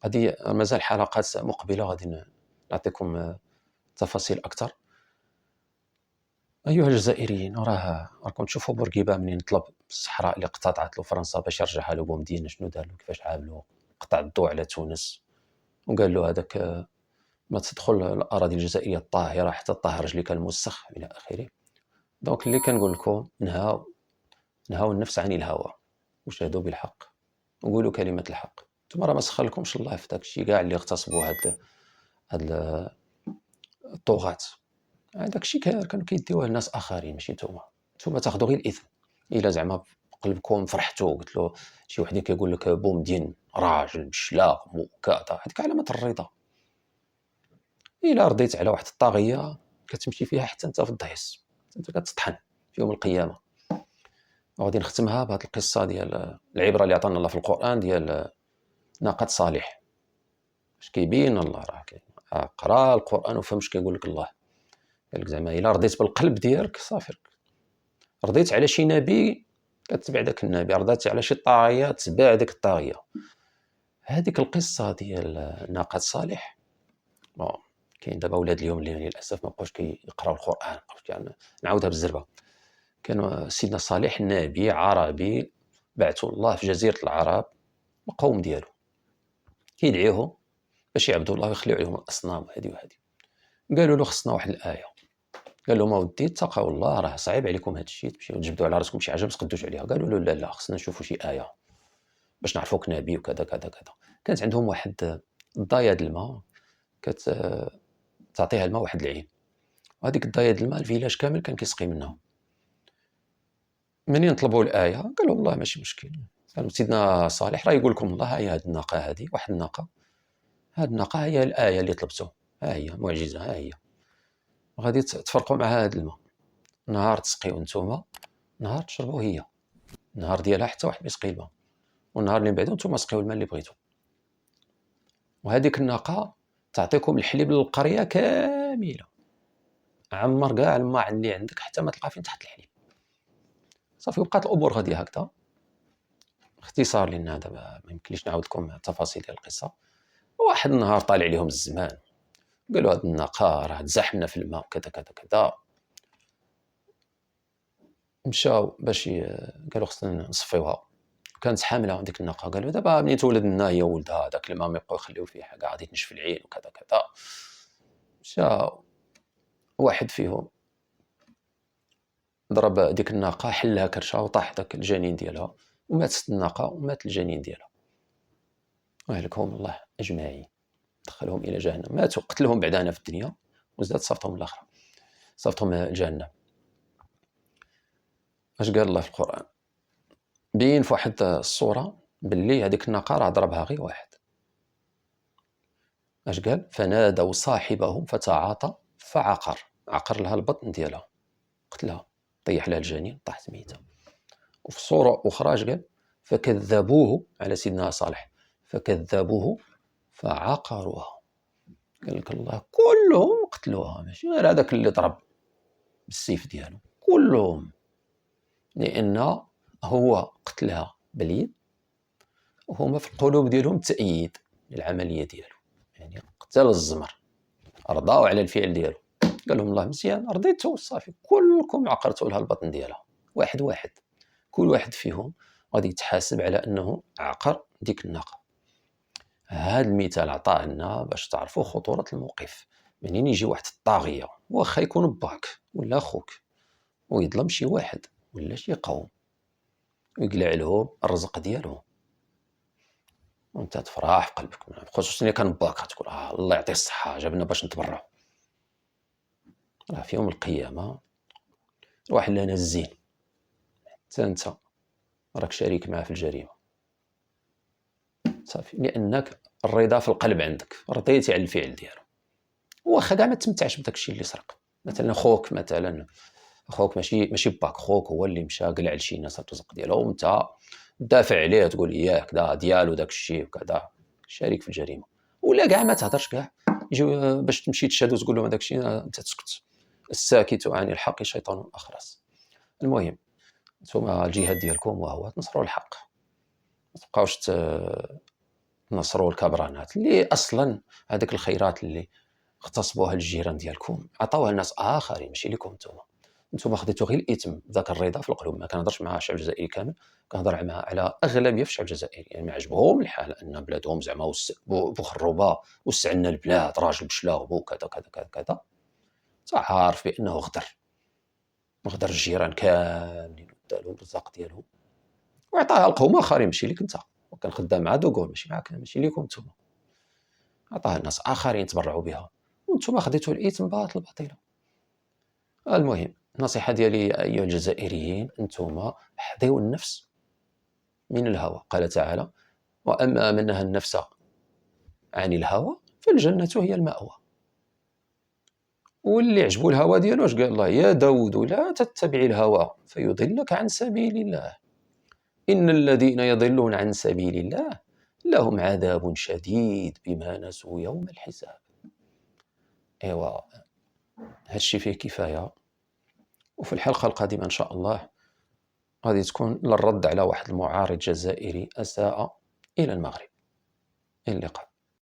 هذه مازال حلقات مقبله غادي نعطيكم تفاصيل اكثر. أيها الجزائريين، راكم تشوفوا بورقيبة منين طلب الصحراء اللي قطعت له فرنسا باش يرجعها له بومدين، شنو دار له، كيفاش عاملوه، قطع الضوء على تونس وقال له هذاك ما تدخل الأراضي الجزائرية الطاهرة حتى طهر رجليك الموسخ إلى آخره. دونك اللي كنقول لكم نهاو النفس عن الهوى وشهدوا بالحق وقولوا كلمة الحق. نتوما راه ما سخرلكمش الله في داكشي كاع اللي اغتصبوا هاد الطغاة. داكشي كانوا كيديوه لناس اخرين ماشي نتوما تاخذوا غير الاثم. الا زعما قلبكم فرحتوا قلت له شي وحده كيقول لك بومدين راجل بشلاق وكذا، هذيك علامه الرضا. الا رضيت على واحد الطاغيه كتمشي فيها حتى انت في الضيس، انت كتطحن في يوم القيامه. وغادي نختمها بهذه القصه ديال العبره اللي عطانا الله في القران ديال ناقه صالح. اش كيبين الله راه قرا القران وفهم اش كيقول لك الله. قال لك زعما الا رضيت بالقلب ديالك صافي، رضيت على شي نبي كتبع داك النبي، رضيت على شي طاغيه تبع ديك الطاغيه. هذيك القصه ديال ناقه صالح كاين دابا ولاد اليوم اللي للاسف ما بقاوش كيقراو القران، يعني نعاودها بالزربه. كان سيدنا صالح نبي عربي بعثه الله في جزيره العرب القوم ديالو كيدعيهم باش يعبدوا الله ويخليو عليهم الاصنام هذه وهذه. قالوا له خصنا واحد الايه، قال لهم اودي اتقوا الله راه صعيب عليكم هذا الشيء تمشيو تجبدوا على راسكم شي حاجه ما تقدوش عليها. قالوا له لا خصنا نشوفوا شي ايه باش نعرفوك نبي وكذا كذا كذا. كانت عندهم واحد الضايه د الماء تعطيها الماء واحد العين، وهذيك الضايه د الماء الفيلاج كامل كان كيسقي منها. منين طلبوا الايه قالوا والله ماشي مشكل. قالوا سيدنا صالح راه يقول لكم الله هي هذه الناقه، هذه واحد الناقه، هذه الناقه هي الايه اللي طلبتو، ها هي معجزه، ها هي غادي تفرقوا مع هذا الماء. نهار تسقيو نتوما، نهار تشربوا هي، نهار ديالها حتى واحد يسقي الماء، والنهار اللي من بعدو نتوما سقيو الماء اللي بغيتو. وهذيك الناقه تعطيكم الحليب للقريه كامله، عمر كاع الماء اللي عندك حتى ما تلقى فين تحت الحليب. صافي وبقات الامور غاديه هكذا. اختصار لان هذا ما يمكنليش نعاود لكم التفاصيل ديال القصه. واحد النهار طالع عليهم الزمان، قالوا هاد الناقه راه تزاحمنا في الماء كذا كذا كذا. مشاو باش قالوا خصنا نصفيوها، كانت حامله ديك الناقه. قالوا دابا منين تولد لنا هي ولدها داك الماء ما يبقاو يخليو فيه حاجه غادي تنشف العين وكذا كذا. مشاو واحد فيهم ضرب ديك الناقه، حلها كرشه وطاح داك الجنين ديالها، وماتت الناقه ومات الجنين ديالها. وهلكهم الله اجمعين، دخلهم الى جهنم، ماتوا قتلهم بعد هنا في الدنيا وزاد صافتهم الاخره، صافتهم جهنم. اش قال الله في القران؟ بين في واحد الصوره باللي هذيك الناقه راه ضربها غير واحد. اش قال؟ فنادوا صاحبهم فتعاطى فعقر، عقر لها البطن ديالها، قتلها، طيح لها الجنين، طاحت ميته. وفي صوره اخرى اش قال؟ فكذبوه على سيدنا صالح، فكذبوه فعقروها. قال لك الله كلهم قتلوها، ماشي غير هذاك اللي ضرب بالسيف ديالو، كلهم، لان هو قتلها باليد وهما في القلوب ديالهم تأييد للعمليه ديالو، يعني قتل الزمر، رضاو على الفعل ديالو. قال لهم الله مزيان رضيتوا صافي كلكم عقرتوا لها البطن ديالها واحد واحد. كل واحد فيهم غادي يتحاسب على انه عقر ديك الناقه. هذا المثال عطاه لنا باش تعرفوا خطوره الموقف. منين يجي واحد الطاغيه واخا يكون باك ولا اخوك ويظلم شي واحد ولا شي قوم ويقلع لهم الرزق ديالهم، وانت تفرح في قلبك، خصوصا الا كان باك تقول الله يعطيه الصحه جابنا باش نتبرعوا. راه في يوم القيامه واحد لنا الزين حتى انت راك شريك معاه في الجريمه صافي، لانك الرضا في القلب عندك، رضيتي على الفعل ديالو. واخا كاع ما تمتعش بداك الشيء اللي سرق. مثلا خوك ماشي باك، خوك هو اللي مشى قلع لشي ناس الرزق ديالو وانت دافع عليه تقول اياه كذا ديالو داك الشيء وكذا، شريك في الجريمه. ولا كاع ما تهضرش كاع، يجي باش تمشي تشهد وتقول لهم هذاك الشيء انت تسكت. الساكت عن الحق شيطان اخرس. المهم نتوما الجهاد ديالكم وهو تنصروا الحق، ما تبقاوش تنصروا الكبرانات اللي اصلا هذيك الخيرات اللي اغتصبوها الجيران ديالكم عطاوها لناس اخرين ماشي لكم نتوما. انتم خديتوا غير الاثم ذاك الرضا في القلوب. ما كنهضرش مع الشعب الجزائري كامل، كنهضر على اغلبيه في الشعب الجزائري. يعني ما عجبهم الحال ان بلادهم زعما بخروبه وسعنا البلاد، راجل بشلاغبو كذا كذا كذا كذا، عارف بانه غدر الجيران كاملين ودالهم الرزاق ديالهم وعطاها لقوم اخرين، ماشي ليك انت. وكان خدام مع دوغول، ماشي معاك، ماشي ليكم نتوما، عطاها لناس اخرين تبرعوا بها، وانتم خديتوا الاثم باطله. المهم النصيحه ديالي ايها الجزائريين، انتم حظيوا النفس من الهوى. قال تعالى: واما من نهى النفس عن الهوى فالجنه هي المأوى. واللي عجبو الهوى ديالو اش قال الله؟ يا داود لا تتبع الهوى فيضلك عن سبيل الله إن الذين يضلون عن سبيل الله لهم عذاب شديد بما نسوا يوم الحساب. ايوا هادشي فيه كفاية، وفي الحلقة القادمة إن شاء الله غادي تكون للرد على واحد المعارض جزائري أساء إلى المغرب. إلى اللقاء.